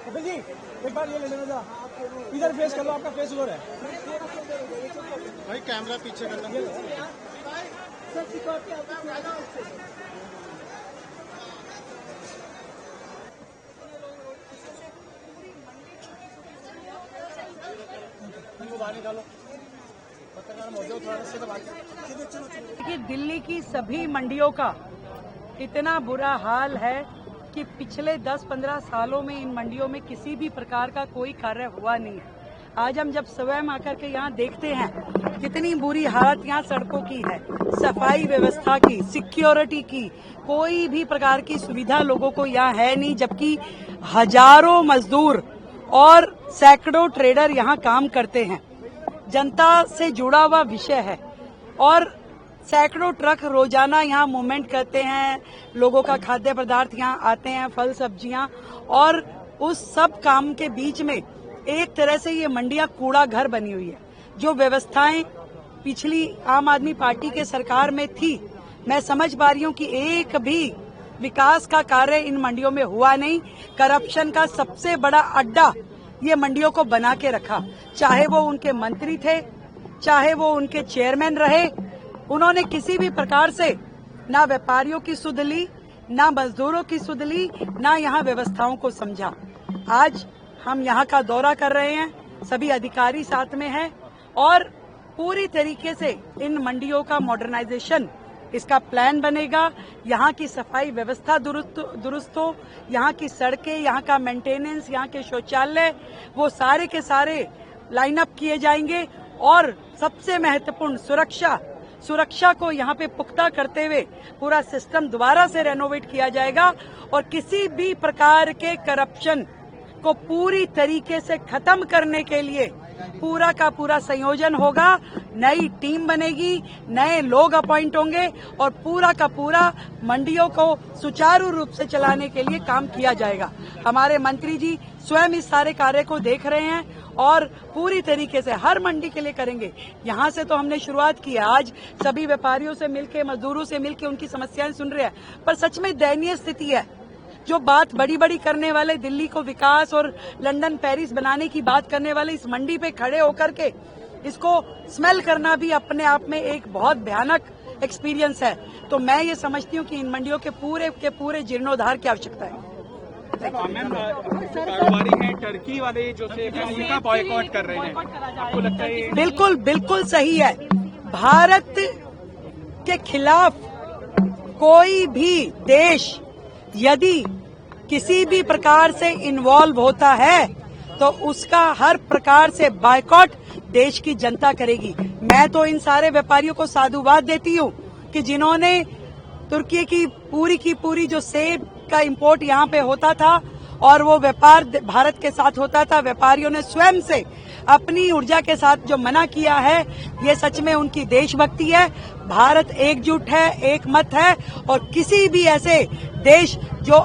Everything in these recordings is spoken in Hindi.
कपिल जी एक बार ये ले लेना था, इधर फेस कर लो, आपका फेस उधर है भाई, कैमरा पीछे कर लो। बाहर निकालो, पत्रकार मौजूद, थोड़ा से तो बात। देखिए, दिल्ली की सभी मंडियों का इतना बुरा हाल है कि पिछले 10-15 सालों में इन मंडियों में किसी भी प्रकार का कोई कार्य हुआ नहीं है। आज हम जब स्वयं आकर के यहाँ देखते हैं कितनी बुरी हालत यहाँ सड़कों की है, सफाई व्यवस्था की, सिक्योरिटी की, कोई भी प्रकार की सुविधा लोगों को यहाँ है नहीं, जबकि हजारों मजदूर और सैकड़ों ट्रेडर यहाँ काम करते हैं। जनता से जुड़ा हुआ विषय है और सैकड़ों ट्रक रोजाना यहाँ मूवमेंट करते हैं, लोगों का खाद्य पदार्थ यहाँ आते हैं, फल सब्जियां, और उस सब काम के बीच में एक तरह से ये मंडियां कूड़ा घर बनी हुई है। जो व्यवस्थाएं पिछली आम आदमी पार्टी के सरकार में थी, मैं समझ पा रही हूँ कि एक भी विकास का कार्य इन मंडियों में हुआ नहीं। करप्शन का सबसे बड़ा अड्डा ये मंडियों को बना के रखा, चाहे वो उनके मंत्री थे, चाहे वो उनके चेयरमैन रहे, उन्होंने किसी भी प्रकार से ना व्यापारियों की सुध ली, ना मजदूरों की सुध ली, ना यहाँ व्यवस्थाओं को समझा। आज हम यहाँ का दौरा कर रहे हैं, सभी अधिकारी साथ में हैं और पूरी तरीके से इन मंडियों का मॉडर्नाइजेशन, इसका प्लान बनेगा। यहाँ की सफाई व्यवस्था दुरुस्त हो, यहाँ की सड़कें, यहाँ का मेंटेनेंस, यहाँ के शौचालय, वो सारे के सारे लाइनअप किए जाएंगे और सबसे महत्वपूर्ण सुरक्षा को यहाँ पे पुख्ता करते हुए पूरा सिस्टम दोबारा से रेनोवेट किया जाएगा और किसी भी प्रकार के करप्शन को पूरी तरीके से खत्म करने के लिए पूरा का पूरा संयोजन होगा। नई टीम बनेगी, नए लोग अपॉइंट होंगे और पूरा का पूरा मंडियों को सुचारू रूप से चलाने के लिए काम किया जाएगा। हमारे मंत्री जी स्वयं इस सारे कार्य को देख रहे हैं और पूरी तरीके से हर मंडी के लिए करेंगे। यहाँ से तो हमने शुरुआत की है, आज सभी व्यापारियों से मिलके, मजदूरों से मिलके उनकी समस्याएं सुन रहे हैं, पर सच में दयनीय स्थिति है। जो बात बड़ी बड़ी करने वाले, दिल्ली को विकास और लंदन पेरिस बनाने की बात करने वाले, इस मंडी पे खड़े होकर के इसको स्मेल करना भी अपने आप में एक बहुत भयानक एक्सपीरियंस है। तो मैं ये समझती हूँ कि इन मंडियों के पूरे जीर्णोद्धार की आवश्यकता है। कारोबारी हैं टर्की वाले जो थे उनका बॉयकॉट कर रहे हैं, आपको लगता है? बिल्कुल सही है। भारत के खिलाफ कोई भी देश यदि किसी भी प्रकार से इन्वॉल्व होता है तो उसका हर प्रकार से बायकॉट देश की जनता करेगी। मैं तो इन सारे व्यापारियों को साधुवाद देती हूँ कि जिन्होंने तुर्की की पूरी जो सेब का इंपोर्ट यहाँ पे होता था और वो व्यापार भारत के साथ होता था, व्यापारियों ने स्वयं से अपनी ऊर्जा के साथ जो मना किया है, ये सच में उनकी देशभक्ति है। भारत एकजुट है, एक मत है और किसी भी ऐसे देश जो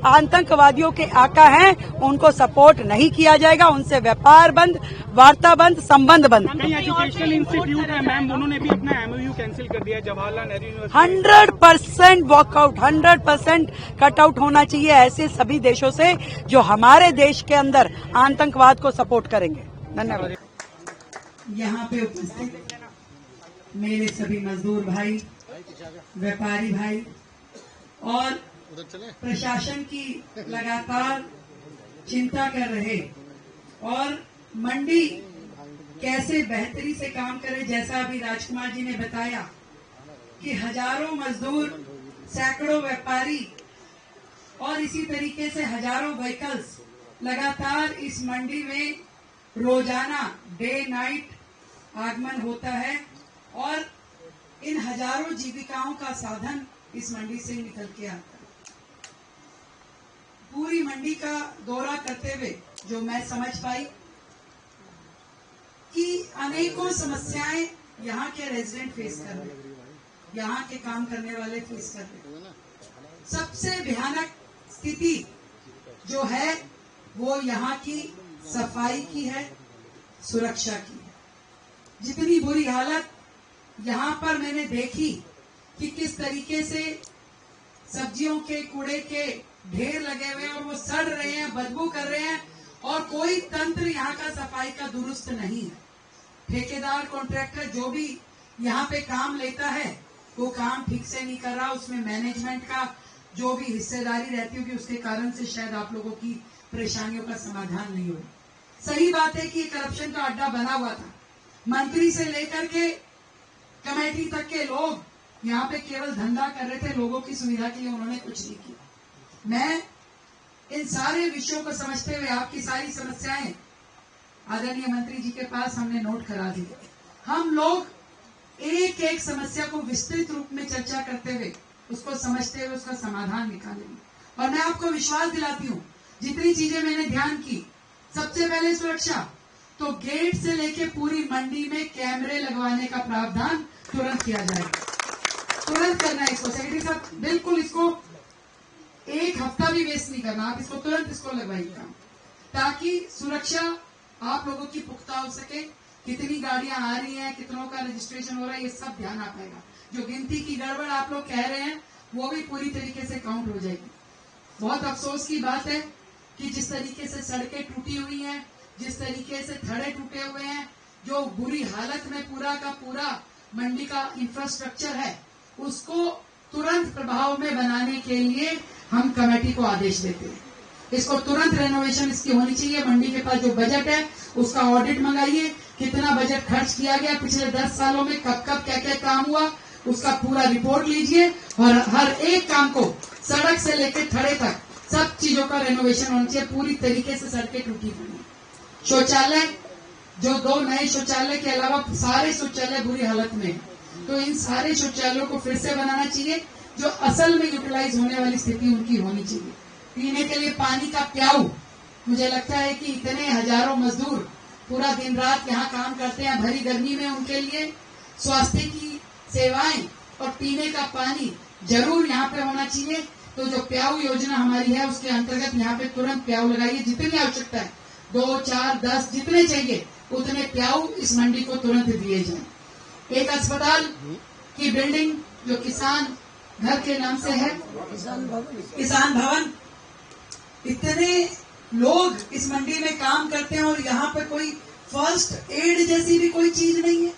आतंकवादियों के आका हैं उनको सपोर्ट नहीं किया जाएगा। उनसे व्यापार बंद, वार्ता बंद, संबंध बंद। एजुकेशनल इंस्टीट्यूट है मैम, उन्होंने भी अपना MOU कैंसिल कर दिया, Jawaharlal Nehru university. 100% walkout, 100% cutout होना चाहिए ऐसे सभी देशों से जो हमारे देश के अंदर आतंकवाद को सपोर्ट करेंगे। धन्यवाद। यहाँ पे उपस्थित मेरे सभी मजदूर भाई, व्यापारी भाई और प्रशासन की लगातार चिंता कर रहे और मंडी कैसे बेहतरी से काम करे, जैसा अभी राजकुमार जी ने बताया कि हजारों मजदूर, सैकड़ों व्यापारी और इसी तरीके से हजारों व्हीकल्स लगातार इस मंडी में रोजाना डे नाइट आगमन होता है और इन हजारों जीविकाओं का साधन इस मंडी से निकल के आता है। पूरी मंडी का दौरा करते हुए जो मैं समझ पाई कि अनेकों समस्याएं यहाँ के रेजिडेंट फेस कर रहे हैं, यहाँ के काम करने वाले फेस कर रहे हैं। सबसे भयानक स्थिति जो है वो यहाँ की सफाई की है, सुरक्षा की है। जितनी बुरी हालत यहाँ पर मैंने देखी कि किस तरीके से सब्जियों के कूड़े के ढेर लगे हुए हैं और वो सड़ रहे हैं, बदबू कर रहे हैं और कोई तंत्र यहाँ का सफाई का दुरुस्त नहीं है। ठेकेदार कॉन्ट्रैक्टर जो भी यहाँ पे काम लेता है वो काम ठीक से नहीं कर रहा, उसमें मैनेजमेंट का जो भी हिस्सेदारी रहती होगी उसके कारण से शायद आप लोगों की परेशानियों का समाधान नहीं हो। सही बात है कि ये करप्शन का अड्डा बना हुआ था। मंत्री से लेकर के कमेटी तक के लोग यहाँ पे केवल धंधा कर रहे थे, लोगों की सुविधा के लिए उन्होंने कुछ नहीं किया। मैं इन सारे विषयों को समझते हुए आपकी सारी समस्याएं आदरणीय मंत्री जी के पास हमने नोट करा दी। हम लोग एक एक समस्या को विस्तृत रूप में चर्चा करते हुए उसको समझते हुए उसका समाधान निकालेंगे। और मैं आपको विश्वास दिलाती हूँ, जितनी चीजें मैंने ध्यान की, सबसे पहले सुरक्षा, तो गेट से लेके पूरी मंडी में कैमरे लगवाने का प्रावधान तुरंत किया जाएगा। तुरंत करना है इसको। सेक्रेटरी साहब, बिल्कुल इसको एक हफ्ता भी वेस्ट नहीं करना, आप इसको तुरंत इसको लगवाइएगा ताकि सुरक्षा आप लोगों की पुख्ता हो सके। कितनी गाड़ियां आ रही हैं, कितनों का रजिस्ट्रेशन हो रहा है, ये सब ध्यान आ पाएगा। जो गिनती की गड़बड़ आप लोग कह रहे हैं वो भी पूरी तरीके से काउंट हो जाएगी। बहुत अफसोस की बात है कि जिस तरीके से सड़कें टूटी हुई हैं, जिस तरीके से थड़े टूटे हुए हैं, जो बुरी हालत में पूरा का पूरा मंडी का इंफ्रास्ट्रक्चर है, उसको तुरंत प्रभाव में बनाने के लिए हम कमेटी को आदेश देते हैं। इसको तुरंत रेनोवेशन इसकी होनी चाहिए। मंडी के पास जो बजट है उसका ऑडिट मंगाइए, कितना बजट खर्च किया गया पिछले 10 सालों में, कब कब क्या क्या काम हुआ, उसका पूरा रिपोर्ट लीजिए और हर एक काम को सड़क से लेकर थड़े तक सब चीजों का रेनोवेशन होना चाहिए। पूरी तरीके से सड़कें टूटी हुई, शौचालय, जो 2 नए शौचालय के अलावा सारे शौचालय बुरी हालत में, तो इन सारे शौचालयों को फिर से बनाना चाहिए, जो असल में यूटिलाइज होने वाली स्थिति उनकी होनी चाहिए। पीने के लिए पानी का प्याऊ, मुझे लगता है कि इतने हजारों मजदूर पूरा दिन रात यहाँ काम करते हैं भरी गर्मी में, उनके लिए स्वास्थ्य की सेवाएं और पीने का पानी जरूर यहाँ पे होना चाहिए। तो जो प्याऊ योजना हमारी है उसके अंतर्गत यहाँ पे तुरंत प्याऊ लगाइए, जितनी आवश्यकता है, 2, 4, 10 जितने चाहिए उतने प्याऊ इस मंडी को तुरंत दिए जाए। एक अस्पताल की बिल्डिंग जो किसान घर के नाम से है, किसान भवन, इतने लोग इस मंडी में काम करते हैं और यहाँ पे कोई फर्स्ट एड जैसी भी कोई चीज नहीं है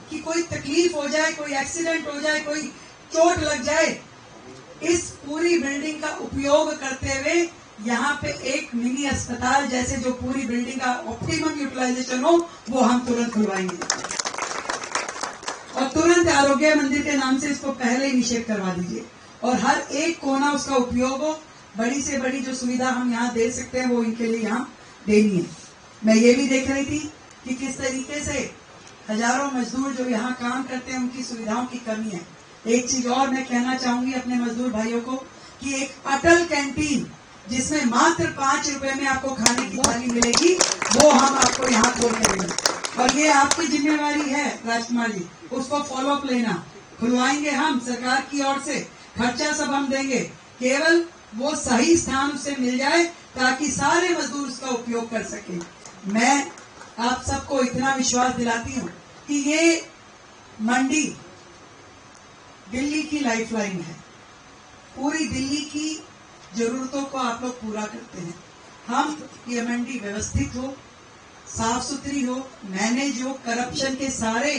कि कोई तकलीफ हो जाए, कोई एक्सीडेंट हो जाए, कोई चोट लग जाए। इस पूरी बिल्डिंग का उपयोग करते हुए यहाँ पे एक मिनी अस्पताल जैसे जो पूरी बिल्डिंग का ऑप्टिमम यूटिलाइजेशन हो वो हम तुरंत खुलवाएंगे और तुरंत आरोग्य मंदिर के नाम से इसको पहले इनिशिएट करवा दीजिए और हर एक कोना उसका उपयोग हो। बड़ी से बड़ी जो सुविधा हम यहाँ दे सकते हैं वो इनके लिए यहाँ देनी है। मैं ये भी देख रही थी कि किस तरीके से हजारों मजदूर जो यहाँ काम करते हैं उनकी सुविधाओं की कमी है। एक चीज और मैं कहना चाहूंगी अपने मजदूर भाइयों को कि एक अटल कैंटीन जिसमें मात्र 5 रुपए में आपको खाने की थाली मिलेगी, वो हम आपको यहाँ खोल के देंगे और ये आपकी जिम्मेवारी है राजकुमार जी, उसको फॉलो अप लेना। खुलवाएंगे हम सरकार की ओर से, खर्चा सब हम देंगे, केवल वो सही स्थान उसे मिल जाए ताकि सारे मजदूर उसका उपयोग कर सके। मैं आप सबको इतना विश्वास दिलाती हूँ कि ये मंडी दिल्ली की लाइफलाइन है। पूरी दिल्ली की जरूरतों को आप लोग पूरा करते हैं। हम ये मंडी व्यवस्थित हो, साफ सुथरी हो, मैनेज हो, करप्शन के सारे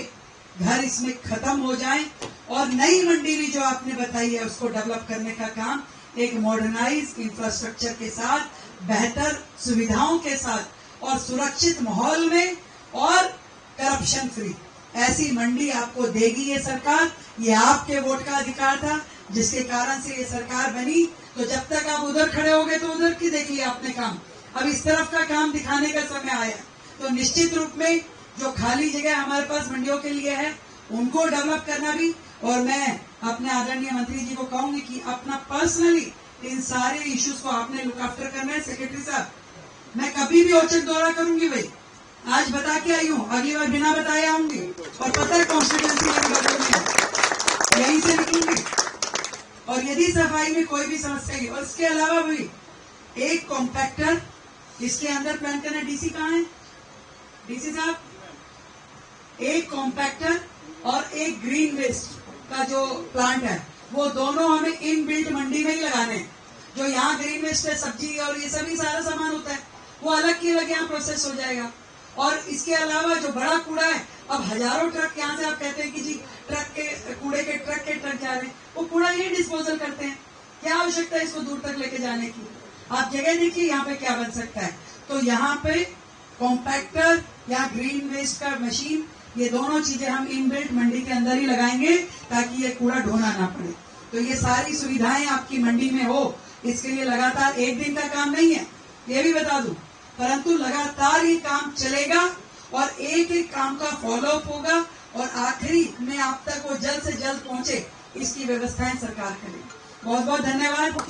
घर इसमें खत्म हो जाएं और नई मंडी भी जो आपने बताई है उसको डेवलप करने का काम एक मॉडर्नाइज इंफ्रास्ट्रक्चर के साथ, बेहतर सुविधाओं के साथ और सुरक्षित माहौल में और करप्शन फ्री ऐसी मंडी आपको देगी ये सरकार। ये आपके वोट का अधिकार था जिसके कारण से ये सरकार बनी। तो जब तक आप उधर खड़े हो गए तो उधर की देख लिया आपने काम, अब इस तरफ का काम दिखाने का समय आया। तो निश्चित रूप में जो खाली जगह हमारे पास मंडियों के लिए है उनको डेवलप करना भी, और मैं अपने आदरणीय मंत्री जी को कहूंगी कि अपना पर्सनली इन सारे इश्यूज को आपने लुक आफ्टर करना है। सेक्रेटरी साहब, मैं कभी भी औचक दौरा करूंगी भाई, आज बता के आई हूँ, अगली बार बिना बताए आऊंगी और पता है कॉन्स्टिट्यूंसी में यहीं से निकलूंगी। और यदि सफाई में कोई भी समस्या है और इसके अलावा भी एक कॉम्पैक्टर इसके अंदर प्लान करना। डीसी कहाँ है? डीसी साहब, एक कॉम्पैक्टर और एक ग्रीन वेस्ट का जो प्लांट है वो दोनों हमें इन बिल्ट मंडी में ही लगाने हैं। जो यहाँ ग्रीन वेस्ट है, सब्जी और ये सभी सारा सामान होता है वो अलग की अलग यहाँ प्रोसेस हो जाएगा। और इसके अलावा जो बड़ा कूड़ा है, अब हजारों ट्रक यहाँ से आप कहते हैं कि जी ट्रक के कूड़े के ट्रक जा रहे हैं, वो कूड़ा यही डिस्पोजल करते हैं, क्या आवश्यकता है इसको दूर तक लेके जाने की। आप जगह देखिए यहाँ पे क्या बन सकता है। तो यहाँ पे कॉम्पैक्टर या ग्रीन वेस्ट का मशीन, ये दोनों चीजें हम इनबिल्ट मंडी के अंदर ही लगाएंगे ताकि ये कूड़ा ढोना ना पड़े। तो ये सारी सुविधाएं आपकी मंडी में हो, इसके लिए लगातार एक दिन का काम नहीं है, ये भी बता दूं, परंतु लगातार ये काम चलेगा और एक एक काम का फॉलोअप होगा और आखिरी में आप तक वो जल्द से जल्द पहुंचे, इसकी व्यवस्थाएं सरकार करेगी। बहुत बहुत धन्यवाद।